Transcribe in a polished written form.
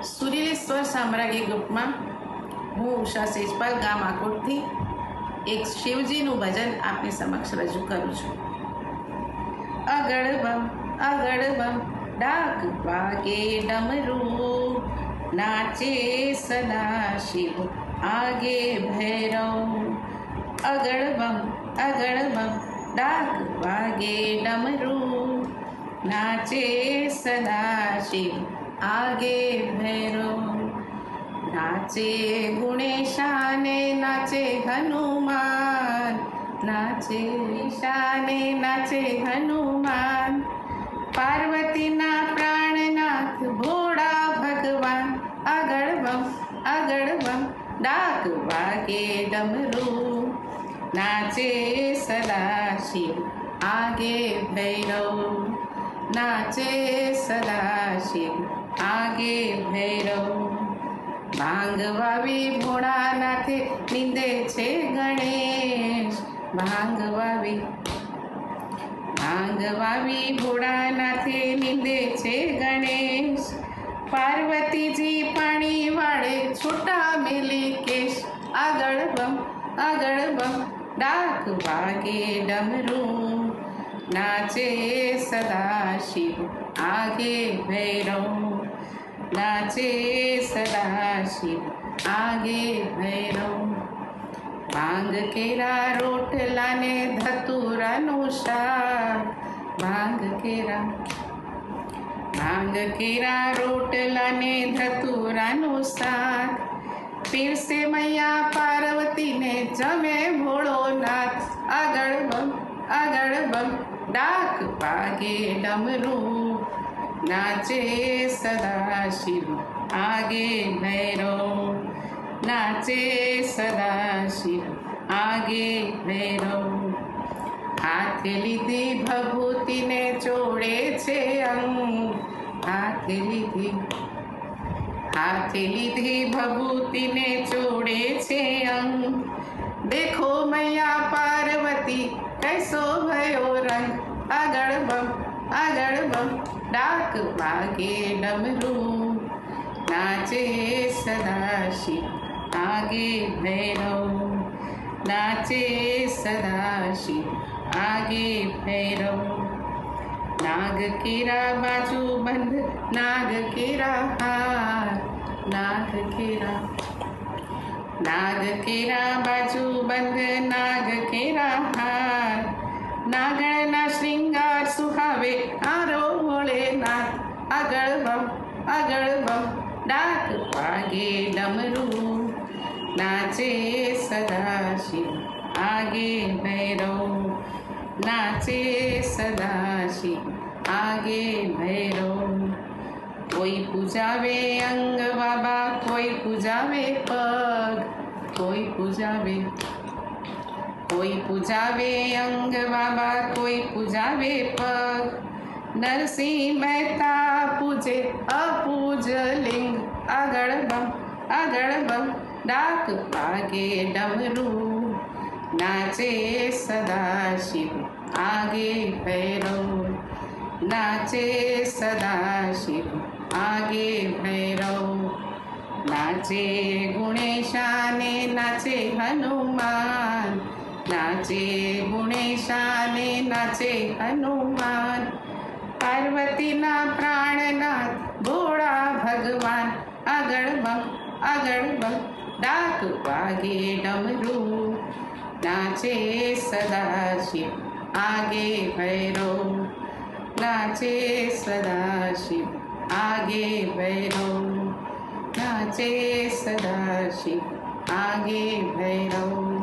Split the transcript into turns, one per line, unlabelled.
સુરીલી સ્વર સામ્રાજ્ય ગ્રુપમાં હું ઉષા સેજપાલ ગામ આકોટથી એક શિવજીનું ભજન આપની સમક્ષ રજૂ કરું છું. અગળ બમ ડાક વાગે ડમરું, નાચે સદા શિવ આગે ભૈરવ. અગળ બમ ડાક વાગે ડમરું, નાચે સદા શિવ आगे भैरव. नाचे गुणेशाने नाचे हनुमान, नाचे ईशाने नाचे हनुमान. पार्वती ना प्राणनाथ भोळा भगवान. अगड़ बम डाक वागे डमरू, नाचे सदा शिव आगे भैरव. नाचे सदा शिव आगे भैरव. भांग वावी भोळानाथे निंदे छे गणेश. भांग वावी भोळानाथे निंदे छे गणेश. पार्वती जी पाणी वाळे छोटा मेली केश. अगड़ बम डाक वागे डमरू, नाचे सदा शिव आगे भैरव. नाचे सदा शिव आगे भैरव. भांग केरा रोटलाने धतुरानु शाक. भांग केरा रोटलाने धतुरानु शाक. पीरसे मैया पार्वती ने जमे भोळोनाथ. अगड़ बम डाक वागे डमरू, नाचे सदा शिव आगे भैरव. नाचे सदा शिव आगे भैरव. हाथे लीधी भभूति ने जोड़े छे अंग. हाथे लीधी भभूति ने जोड़े छे अंग. देखो मैया पार्वती कैसो भयो रंग. अगड़ बम डाक वागे डमरू, नाचे सदा शिव आगे भैरव. नाचे सदा शिव आगे भैरव. नाग केरा बाजू बंद नाग केरा हार. नाग केरा बाजू बंद नाग केरा हार. नागणना श्रृंगार सुहावे आरो भोलेनाथ. अगड़ बम डाक वागे डमरू, नाचे सदा शिव आगे भैरव. नाचे सदा शिव आगे भैरव. कोई पूजावे अंग बाबा, कोई पूजावे पग. कोई पूजावे अंग बाबा, कोई पूजावे पग. नरसिंह मेहता पूजे अपूज लिंग. अगड़ बम डाक वागे डमरू, नाचे सदा शिव आगे भैरव. नाचे सदा शिव आगे भैरव. नाचे गुणेशाने नाचे हनुमान. नाचे गुणेशाने नाचे हनुमान. पार्वती ना प्राणनाथ भोळा भगवान. अगड़ बम डाक वागे डमरू, नाचे सदा शिव आगे भैरव. नाचे सदा शिव आगे भैरव. नाचे सदा शिव आगे भैरव.